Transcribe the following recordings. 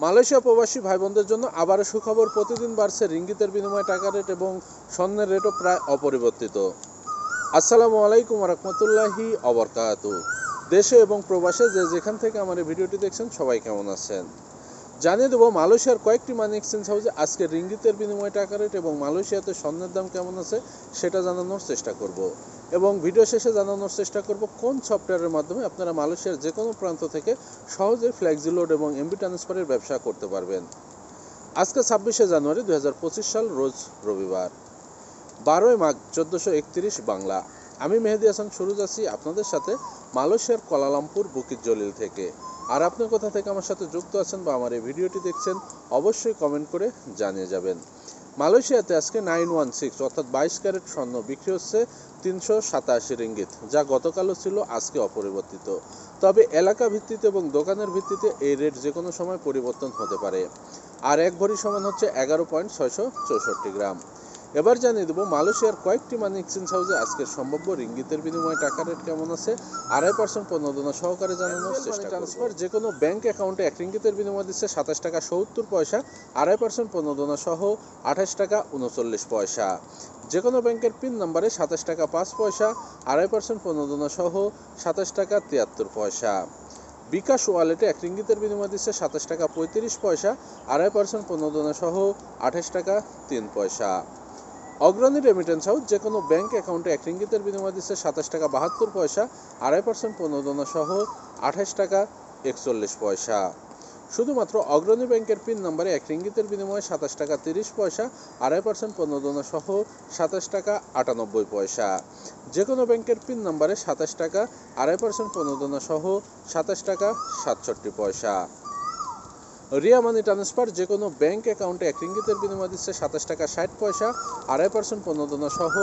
Malaysia প্রবাসী ভাই বোনদের জন্য আবারও সুখবর। প্রতিদিন বাড়ছে রিঙ্গিতের বিনিময়ে টাকা রেট এবং স্বর্ণের রেটও প্রায় অপরিবর্তিত। আসসালামু আলাইকুম রহমতুল্লাহি অবরকাতু। দেশে এবং প্রবাসে যে যেখান থেকে আমার এই ভিডিওটি দেখছেন সবাই কেমন আছেন জানিয়ে দেবো মালয়েশিয়ার কয়েকটি মানি এক্সচেঞ্জ হাউসে আজকে রিঙ্গিতের বিনিময়ে টাকা রেট এবং মালয়েশিয়াতে স্বর্ণের দাম কেমন আছে সেটা জানানোর চেষ্টা করব এবং ভিডিও শেষে জানানোর চেষ্টা করব কোন সফটওয়্যারের মাধ্যমে আপনারা মালয়েশিয়ার যে কোনো প্রান্ত থেকে সহজে ফ্লেক্সি লোড এবং এমবি ট্রান্সফারের ব্যবসা করতে পারবেন। আজকে 26শে জানুয়ারি 2025 সাল, রোজ রবিবার, 12ই মাঘ 1431 বাংলা। আমি মেহেদি হাসান সুরুজ আছি আপনাদের সাথে মালয়েশিয়ার কুয়ালালামপুর বুকিত জলিল থেকে। আর আপনি কোথা থেকে আমার সাথে যুক্ত আছেন বা আমার এই ভিডিওটি দেখছেন অবশ্যই কমেন্ট করে জানিয়ে যাবেন। মালয়েশিয়াতে আজকে 916 অর্থাৎ 22 ক্যারেট স্বর্ণ বিক্রি হচ্ছে 387 রিঙ্গিত, যা গতকালও ছিল, আজকে অপরিবর্তিত। তবে এলাকা ভিত্তিতে এবং দোকানের ভিত্তিতে এই রেট যে কোনো সময় পরিবর্তন হতে পারে। আর এক ভরি সমান হচ্ছে 11.664 গ্রাম। এবার জানিয়ে দেবো মালয়েশিয়ার কয়েকটি মানি এক্সচেঞ্জ হাউসে আজকের সম্ভাব্য রিঙ্গিতের বিনিময়ে টাকা রেট কেমন আছে 2.5% প্রণোদনা সহকারে জানানোর চেষ্টা ট্রান্সফার যে কোনো ব্যাংক অ্যাকাউন্টে 1 রিঙ্গিতের বিনিময় দিচ্ছে 27 টাকা 70 পয়সা, 2.5% প্রণোদনা সহ 28 টাকা 39 পয়সা। যে কোনো ব্যাংকের পিন নাম্বারে 27 টাকা 5 পয়সা, 2.5% প্রণোদনা সহ 27 টাকা 73 পয়সা। বিকাশ ওয়ালেটে 1 রিঙ্গিতের বিনিময় দিচ্ছে 27 টাকা 35 পয়সা, 2.5% প্রণোদনা সহ 28 টাকা 3 পয়সা। অগ্রণী রেমিটেন্স হাউস যে কোনো ব্যাংক অ্যাকাউন্টে 1 রিঙ্গিতের বিনিময় দিচ্ছে 27 টাকা 72 পয়সা, 2.5% প্রণোদনা সহ 28 টাকা 41 পয়সা। শুধুমাত্র অগ্রণী ব্যাংকের পিন নাম্বারে 1 রিঙ্গিতের বিনিময়ে 27 টাকা 30 পয়সা, 2.5% প্রণোদনা সহ 27 টাকা 98 পয়সা। যে কোনো ব্যাংকের পিন নাম্বারে 27 টাকা, 2.5% প্রণোদনা সহ 27 টাকা 67 পয়সা। রিয়া মানি ট্রান্সফার যে কোনো ব্যাংক অ্যাকাউন্টে 1 রিঙ্গিতের বিনিময় দিচ্ছে 27 টাকা 60 পয়সা, 2.5% প্রণোদনা সহ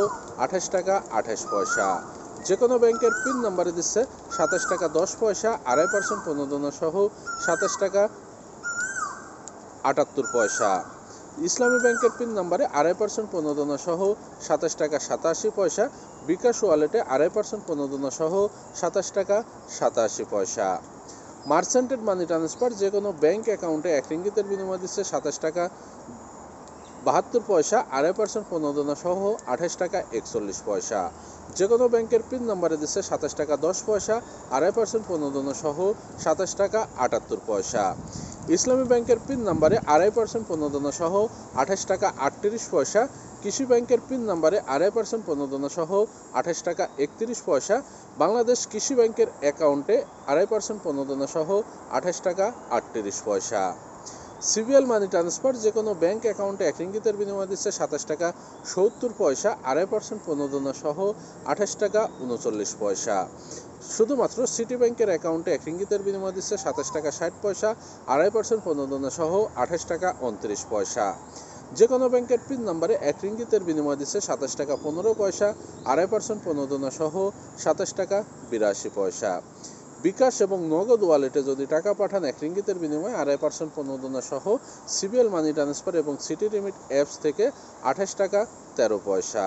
28 টাকা 28 পয়সা। যে কোনো ব্যাংকের পিন নাম্বারে দিচ্ছে 27 টাকা 10 পয়সা, 2.5% প্রণোদনা সহ 27 টাকা 78 পয়সা। ইসলামী ব্যাংকের পিন নাম্বারে 2.5% প্রণোদনা সহ 27 টাকা 87 পয়সা। বিকাশ ওয়ালেটে 2.5% প্রণোদনা সহ 27 টাকা 87 পয়সা। মার্চেন্টেড মানি ট্রান্সফার যে কোনো ব্যাংক অ্যাকাউন্টে 1 রিঙ্গিতের বিনিময় দিচ্ছে 27 টাকা 72 পয়সা, 2.5% প্রণোদনা সহ 28 টাকা 41 পয়সা। যে কোনো ব্যাংকের পিন নাম্বারে দিচ্ছে 27 টাকা 10 পয়সা, 2.5% প্রণোদনা সহ 27 টাকা 78 পয়সা। ইসলামী ব্যাংকের পিন নাম্বারে 2.5% প্রণোদনা সহ 28 টাকা 38 পয়সা। কৃষি ব্যাংকের পিন নাম্বারে 2.5% প্রণোদনা সহ 28 টাকা 31 পয়সা। বাংলাদেশ কৃষি ব্যাংকের অ্যাকাউন্টে 2.5% প্রণোদনা সহ 28 টাকা 38 পয়সা। সিবিএল মানি ট্রান্সফার যে কোনো ব্যাংক অ্যাকাউন্টে 1 রিঙ্গিতের বিনিময় দিচ্ছে 27 টাকা 70 পয়সা, 2.5% প্রণোদনা সহ 28 টাকা 39 পয়সা। শুধুমাত্র সিটি ব্যাংকের অ্যাকাউন্টে 1 রিঙ্গিতের বিনিময় দিচ্ছে 27 টাকা 60 পয়সা, 2.5% প্রণোদনা সহ 28 টাকা 29 পয়সা। যে কোনো ব্যাংকের পিন নাম্বারে 1 রিঙ্গিতের বিনিময় দিচ্ছে 27 টাকা 15 পয়সা, 2.5% প্রণোদনা সহ 27 টাকা 82 পয়সা। বিকাশ এবং নগদ ওয়ালেটে যদি টাকা পাঠান 1 রিঙ্গিতের বিনিময়ে 2.5% প্রণোদনা সহ সিবিএল মানি ট্রান্সফার এবং সিটি রিমিট অ্যাপস থেকে 28 টাকা 13 পয়সা।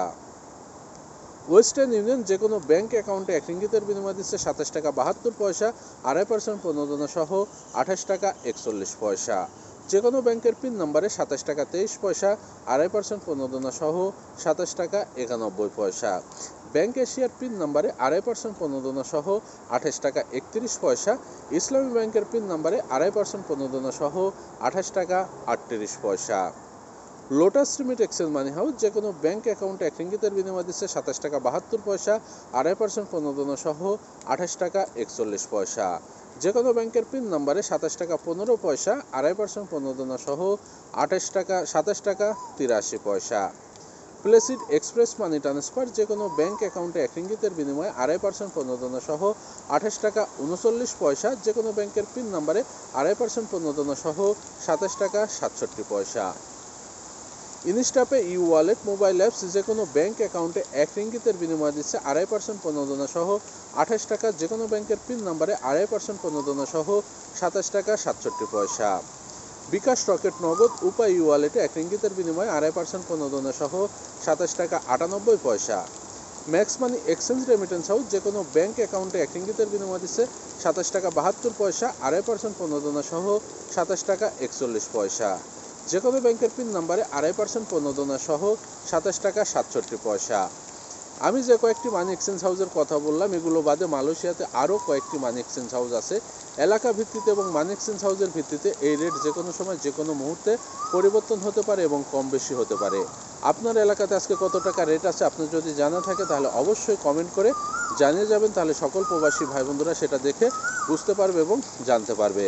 ওয়েস্টার্ন ইউনিয়ন যে কোনো ব্যাংক অ্যাকাউন্টে 1 রিঙ্গিতের বিনিময় দিচ্ছে 27 টাকা 72 পয়সা, 2.5% প্রণোদনা সহ 28 টাকা 41 পয়সা। যে কোনো ব্যাংকের পিন নাম্বারে 27 টাকা 23 পয়সা, 2.5% প্রণোদনা সহ 27 টাকা 91 পয়সা। ব্যাংক এশিয়ার পিন নাম্বারে 2.5% প্রণোদনা সহ 28 টাকা 31 পয়সা। ইসলামী ব্যাংকের পিন নাম্বারে 2.5% প্রণোদনা সহ 28 টাকা 38 পয়সা। লোটাস রিমিট এক্সচেঞ্জ মানি হাউস যে কোনো ব্যাংক অ্যাকাউন্টে 1 রিঙ্গিতের বিনিময় দিচ্ছে 27 টাকা 72 পয়সা, 2.5% প্রণোদনা সহ 28 টাকা 41 পয়সা। যে কোনো ব্যাংকের পিন নাম্বারে 27 টাকা 15 পয়সা, 2.5% প্রণোদনা সহ 27 টাকা 83 পয়সা। প্লেসিড এক্সপ্রেস মানি ট্রান্সফার যে কোনো ব্যাংক অ্যাকাউন্টে 1 রিঙ্গিতের বিনিময়ে 2.5% প্রণোদনা সহ 28 টাকা 39 পয়সা। যে কোনো ব্যাংকের পিন নাম্বারে 2.5% প্রণোদনা সহ 27 টাকা 67 পয়সা। ইনস্টাপে ই ওয়ালেট মোবাইল অ্যাপস যে কোনো ব্যাংক অ্যাকাউন্টে 1 রিঙ্গিতের বিনিময় দিচ্ছে 2.5% প্রণোদনা সহ 28 টাকা। যে কোনো ব্যাংকের পিন নাম্বারে 2.5% প্রণোদনা সহ 27 টাকা 67 পয়সা। বিকাশ রকেট নগদ উপায় ই ওয়ালেটে 1 রিঙ্গিতের বিনিময়ে 2.5% প্রণোদনা সহ 27 টাকা 98 পয়সা। Max money exchange remittance house যে কোনো ব্যাংক অ্যাকাউন্টে 1 রিঙ্গিতের বিনিময়ে দিচ্ছে 27 টাকা 72 পয়সা, 2.5% প্রণোদনা সহ 27 টাকা 41 পয়সা। যে কোনো ব্যাংকের পিন নাম্বারে 2.5% প্রণোদনা সহ 27 টাকা 67 পয়সা। আমি যে কয়েকটি মানি এক্সচেঞ্জ হাউসের কথা বললাম, এগুলো বাদে মালয়েশিয়াতে আরও কয়েকটি মানি এক্সচেঞ্জ হাউস আছে। এলাকা ভিত্তিতে এবং মানি এক্সচেঞ্জ হাউসের ভিত্তিতে এই রেট যে কোনো সময় যে কোনো মুহূর্তে পরিবর্তন হতে পারে এবং কম বেশি হতে পারে। আপনার এলাকাতে আজকে কত টাকা রেট আছে আপনার যদি জানা থাকে তাহলে অবশ্যই কমেন্ট করে জানিয়ে যাবেন, তাহলে সকল প্রবাসী ভাই বন্ধুরা সেটা দেখে বুঝতে পারবে এবং জানতে পারবে।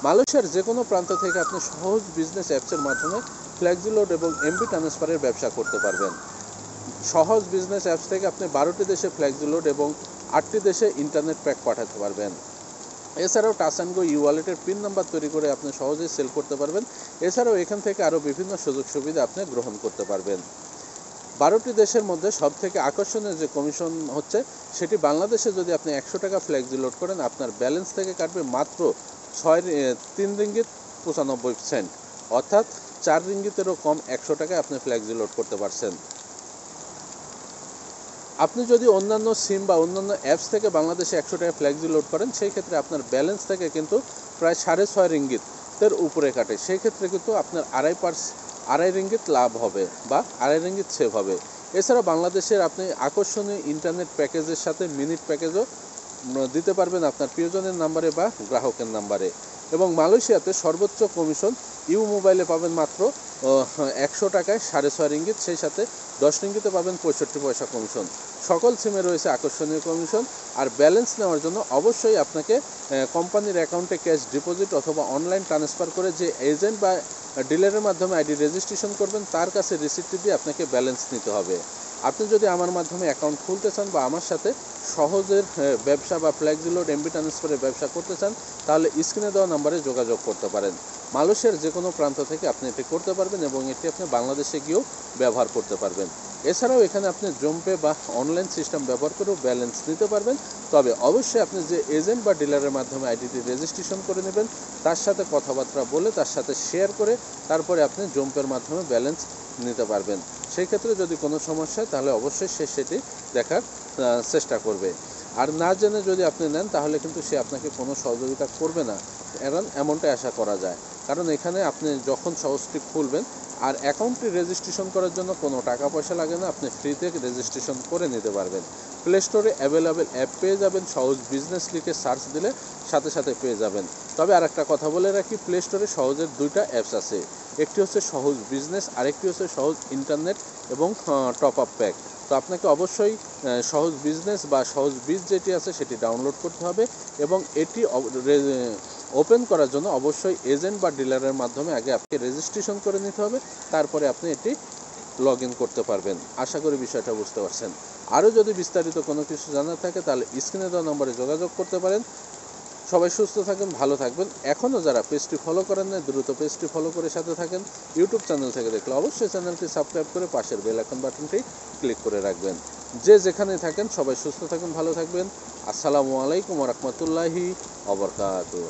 মালয়েশিয়ার যে কোনো প্রান্ত থেকে আপনি সহজ বিজনেস অ্যাপসের মাধ্যমে ফ্লেক্সিলোড এবং এমবি ট্রান্সফারের ব্যবসা করতে পারবেন। সহজ বিজনেস অ্যাপস থেকে আপনি 12টি দেশে ফ্লেক্সিলোড এবং 8টি দেশে ইন্টারনেট প্যাক পাঠাতে পারবেন। এছাড়াও টাচ অ্যান্ড গো ওয়ালেটের পিন নাম্বার তৈরি করে আপনি সহজেই সেল করতে পারবেন। এছাড়াও এখান থেকে আরও বিভিন্ন সুযোগ সুবিধা আপনি গ্রহণ করতে পারবেন। 12টি দেশের মধ্যে সবথেকে আকর্ষণীয় যে কমিশন হচ্ছে সেটি বাংলাদেশে যদি আপনি 100 টাকা ফ্লেক্সিলোড করেন আপনার ব্যালেন্স থেকে কাটবে মাত্র 3 রিঙ্গিত 95 সেন্ট, অর্থাৎ 4 রিঙ্গিতেরও কম 100 টাকায় আপনি ফ্লেক্সিলোড করতে পারছেন। আপনি যদি অন্যান্য সিম বা অন্যান্য অ্যাপস থেকে বাংলাদেশে 100 টাকা ফ্লেক্সিলোড করেন সেই ক্ষেত্রে আপনার ব্যালেন্স থেকে কিন্তু প্রায় 6.5 রিঙ্গিতের উপরে কাটে। সেই ক্ষেত্রে কিন্তু আপনার 2.5 রিঙ্গিত লাভ হবে বা 2.5 রিঙ্গিত সেভ হবে। এছাড়া বাংলাদেশের আপনি আকর্ষণীয় ইন্টারনেট প্যাকেজের সাথে মিনিট প্যাকেজও দিতে পারবেন আপনার প্রিয়জনের নাম্বারে বা গ্রাহকের নাম্বারে। এবং মালয়েশিয়াতে সর্বোচ্চ কমিশন ইউ মোবাইলে পাবেন মাত্র 100 টাকায় 6.5 রিঙ্গিত, সেই সাথে 10 রিঙ্গিতে পাবেন 65 পয়সা কমিশন। সকল সিমে রয়েছে আকর্ষণীয় কমিশন। আর ব্যালেন্স নেওয়ার জন্য অবশ্যই আপনাকে কোম্পানির অ্যাকাউন্টে ক্যাশ ডিপোজিট অথবা অনলাইন ট্রান্সফার করে যে এজেন্ট বা ডিলারের মাধ্যমে আইডি রেজিস্ট্রেশন করবেন তার কাছে রিসিপ্ট দিয়ে আপনাকে ব্যালেন্স নিতে হবে। আপনি যদি আমার মাধ্যমে অ্যাকাউন্ট খুলতে চান বা আমার সাথে সহজের ব্যবসা বা ফ্লেক্সিলোড এমবি ট্রান্সফারের ব্যবসা করতে চান তাহলে স্ক্রিনে দেওয়া নাম্বারে যোগাযোগ করতে পারেন। মালয়েশিয়ার যে কোনো প্রান্ত থেকে আপনি এটি করতে পারবেন এবং এটি আপনি বাংলাদেশে গিয়েও ব্যবহার করতে পারবেন। এছাড়াও এখানে আপনি জোমপে বা অনলাইন সিস্টেম ব্যবহার করেও ব্যালেন্স নিতে পারবেন। তবে অবশ্যই আপনি যে এজেন্ট বা ডিলারের মাধ্যমে আইডিটি রেজিস্ট্রেশন করে নেবেন তার সাথে কথাবার্তা বলে তার সাথে শেয়ার করে তারপরে আপনি জোমপের মাধ্যমে ব্যালেন্স নিতে পারবেন। সেই ক্ষেত্রে যদি কোনো সমস্যা হয় তাহলে অবশ্যই সে সেটি দেখার চেষ্টা করবে। আর না জেনে যদি আপনি নেন তাহলে কিন্তু সে আপনাকে কোনো সহযোগিতা করবে না, এমনটাই আশা করা যায়। কারণ এখানে আপনি যখন সহজটি খুলবেন আর অ্যাকাউন্টটি রেজিস্ট্রেশন করার জন্য কোনো টাকা পয়সা লাগে না, আপনি ফ্রিতে রেজিস্ট্রেশন করে নিতে পারবেন। প্লে স্টোরে অ্যাভেলেবেল অ্যাপ পেয়ে যাবেন, সহজ বিজনেস লিখে সার্চ দিলে সাথে সাথে পেয়ে যাবেন। তবে আর একটা কথা বলে রাখি, প্লে স্টোরে সহজের 2টা অ্যাপস আছে, একটি হচ্ছে সহজ বিজনেস, আরেকটি হচ্ছে সহজ ইন্টারনেট এবং টপ আপ প্যাক। তো আপনাকে অবশ্যই সহজ বিজনেস বা সহজ বিজ যেটি আছে সেটি ডাউনলোড করতে হবে এবং এটি ওপেন করার জন্য অবশ্যই এজেন্ট বা ডিলারের মাধ্যমে আগে আপনাকে রেজিস্ট্রেশন করে নিতে হবে, তারপরে আপনি এটি লগ ইন করতে পারবেন। আশা করি বিষয়টা বুঝতে পারছেন। আরও যদি বিস্তারিত কোনো কিছু জানার থাকে তাহলে স্ক্রিনে দেওয়া নম্বরে যোগাযোগ করতে পারেন। সবাই সুস্থ থাকেন, ভালো থাকবেন। এখনও যারা পেজটি ফলো করেন না দ্রুত পেজটি ফলো করে সাথে থাকেন। ইউটিউব চ্যানেল থেকে দেখলে অবশ্যই চ্যানেলটি সাবস্ক্রাইব করে পাশের বেল আইকন বাটনটি ক্লিক করে রাখবেন। যে যেখানে থাকেন সবাই সুস্থ থাকুন, ভালো থাকবেন। আসসালামু আলাইকুম ওয়া রাহমাতুল্লাহি ওয়া বারাকাতুহু।